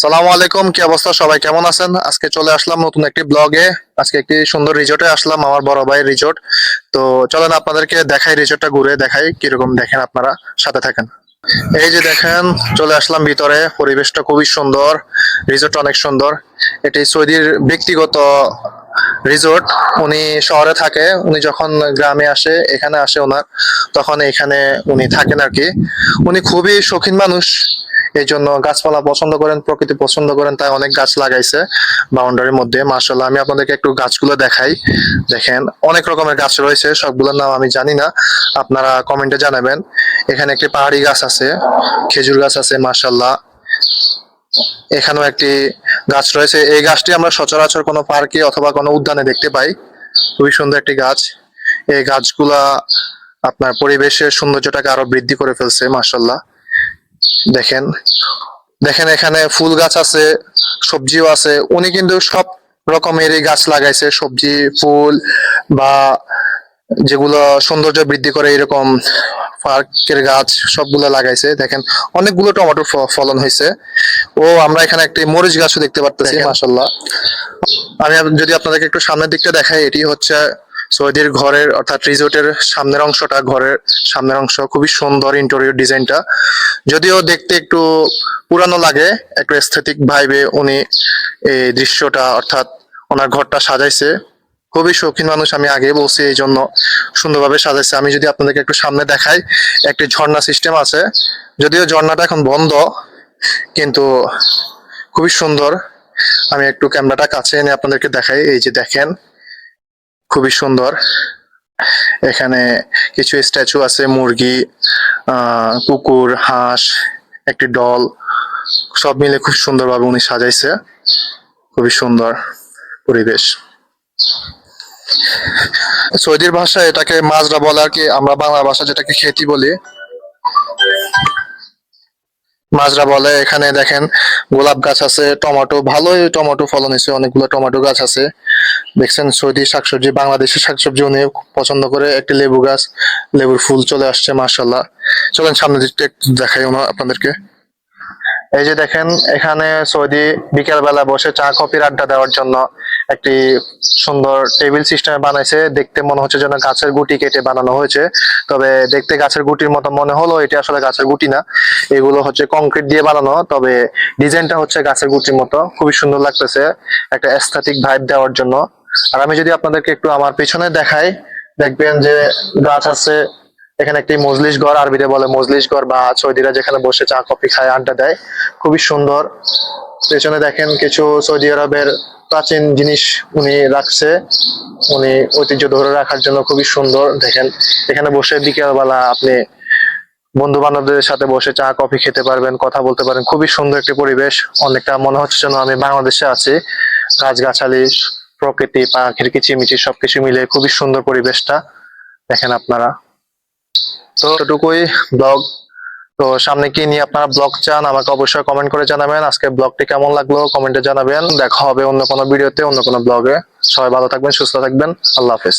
সালামু আলাইকুম, কি অবস্থা? সবাই কেমন আছেন? আজকে চলে আসলাম নতুন একটি ব্লগে। আজকে একটি সুন্দর রিসোর্টে আসলাম, আমার বড় ভাইয়ের রিসোর্ট। তো চলেন আপনাদেরকে দেখাই, রিসোর্টটা ঘুরে দেখাই কিরকম, দেখেন আপনারা সাথে থাকেন। এই যে দেখেন, চলে আসলাম ভিতরে। পরিবেশটা খুবই সুন্দর, রিসোর্টটা অনেক সুন্দর। এটি সৌদির ব্যক্তিগত রিসোর্ট। উনি শহরে থাকে, উনি যখন গ্রামে আসে, এখানে আসে ওনার, তখন এখানে উনি থাকেন আর কি। উনি খুবই শৌখিন মানুষ, এই জন্য গাছপালা পছন্দ করেন, প্রকৃতি পছন্দ করেন, তাই অনেক গাছ লাগাইছে বাউন্ডারির মধ্যে। মার্শাল্লাহ, আমি আপনাদেরকে একটু গাছগুলো দেখাই। দেখেন, অনেক রকমের গাছ রয়েছে, সবগুলোর নাম আমি জানি না, আপনারা কমেন্টে জানাবেন। এখানে একটি পাহাড়ি গাছ আছে, খেজুর গাছ আছে মার্শাল্লাহ। এখানেও একটি গাছ রয়েছে, এই গাছটি আমরা সচরাচর কোনো পার্কে অথবা কোনো উদ্যানে দেখতে পাই। খুবই সুন্দর একটি গাছ। এই গাছগুলা আপনার পরিবেশের সৌন্দর্যটাকে আরো বৃদ্ধি করে ফেলছে মার্শাল্লাহ। দেখেন, দেখেন এখানে ফুল গাছ আছে, সবজিও আছে। উনি কিন্তু সব রকমেরই গাছ লাগাইছে, সবজি, ফুল বা যেগুলো সৌন্দর্য বৃদ্ধি করে এরকম পার্কের গাছ সবগুলো লাগাইছে। দেখেন, অনেকগুলো টমেটো ফলন হয়েছে। ও আমরা এখানে একটি মরিচ গাছও দেখতে পারতেছি মাশাল্লাহ। আমি যদি আপনাদেরকে একটু সামনের দিকটা দেখাই, এটি হচ্ছে সৌদির ঘরের অর্থাৎ রিসোর্টের সামনের অংশটা, ঘরের সামনের অংশ। খুবই সুন্দর ইন্টেরিয়র ডিজাইনটা, যদিও দেখতে একটু পুরানো লাগে, একটু এস্থেটিক ভাইবে উনি এই দৃশ্যটা অর্থাৎ ওনার ঘরটা সাজাইছে। খুবই শৌখিন মানুষ, আমি আগে বলছি, এই জন্য সুন্দরভাবে সাজাইছে। আমি যদি আপনাদেরকে একটু সামনে দেখাই, একটি ঝর্ণা সিস্টেম আছে, যদিও ঝর্ণাটা এখন বন্ধ, কিন্তু খুবই সুন্দর। আমি একটু ক্যামেরাটা কাছে এনে আপনাদেরকে দেখাই। এই যে দেখেন, খুবই সুন্দর। এখানে কিছু স্ট্যাচু আছে, মুরগি, কুকুর, হাঁস, একটি ডল, সব মিলে খুব সুন্দরভাবে উনি সাজাইছে। খুবই সুন্দর পরিবেশ। সৌদির ভাষায় এটাকে মাজরা বলে আর কি, আমরা বাংলা ভাষা যেটাকে খেতি বলি, মাজরা বলে। এখানে দেখেন, গোলাপ গাছ আছে, টমেটো, ভালোই টমেটো ফলন হয়েছে, অনেকগুলো টমেটো গাছ আছে। দেখছেন, সৌদি শাকসবজি, বাংলাদেশের শাকসবজি উনি পছন্দ করে। একটি লেবু গাছ, লেবুর ফুল চলে আসছে মার্শাল্লাহ। চলেন সামনের দিকটা একটু দেখাই আপনাদেরকে। এই যে দেখেন, এখানে সৌদি বিকেল বেলা বসে চা কফির আড্ডা দেওয়ার জন্য একটি সুন্দর টেবিল সিস্টেমে বানাইছে। দেখতে মনে হচ্ছে যেন গাছের গুটি কেটে বানানো হয়েছে, তবে দেখতে গাছের গুটির মতো মনে হলো, এটা আসলে গাছের গুটি না, এগুলো হচ্ছে কংক্রিট দিয়ে বানানো, তবে ডিজাইনটা হচ্ছে গাছের গুটির মতো। খুবই সুন্দর লাগতেছে, একটা এস্থেটিক ভাইব দেওয়ার জন্য। আর আমি যদি আপনাদেরকে একটু আমার পিছনে দেখাই, দেখবেন যে গাছ আছে। এখানে একটি মজলিস ঘর, আরবিতে বলে মজলিস ঘর, বা সৌদিরা যেখানে বসে চা কফি খায়, আড্ডা দেয়। খুবই সুন্দর। পেছনে দেখেন, কিছু সৌদি আরবের প্রাচীন জিনিস উনি রাখছে, উনি ঐতিহ্য ধরে রাখার জন্য। খুবই সুন্দর। দেখেন, এখানে বসে বিকেল বেলা আপনি বন্ধু বান্ধবদের সাথে বসে চা কফি খেতে পারবেন, কথা বলতে পারেন। খুবই সুন্দর একটি পরিবেশ, অনেকটা মনে হচ্ছে যেন আমি বাংলাদেশে আছি। গাছগাছালি, প্রকৃতি, পাখির কিচিমিচি সবকিছু মিলে খুবই সুন্দর পরিবেশটা। দেখেন আপনারা। তো এতটুকুই ব্লগ। তো সামনে কি নিয়ে আপনারা ব্লগ চান, আমাকে অবশ্যই কমেন্ট করে জানাবেন। আজকে ব্লগটি কেমন লাগলো কমেন্টে জানাবেন। দেখা হবে অন্য কোনো ভিডিওতে, অন্য কোনো ব্লগে। সবাই ভালো থাকবেন, সুস্থ থাকবেন। আল্লাহ হাফেজ।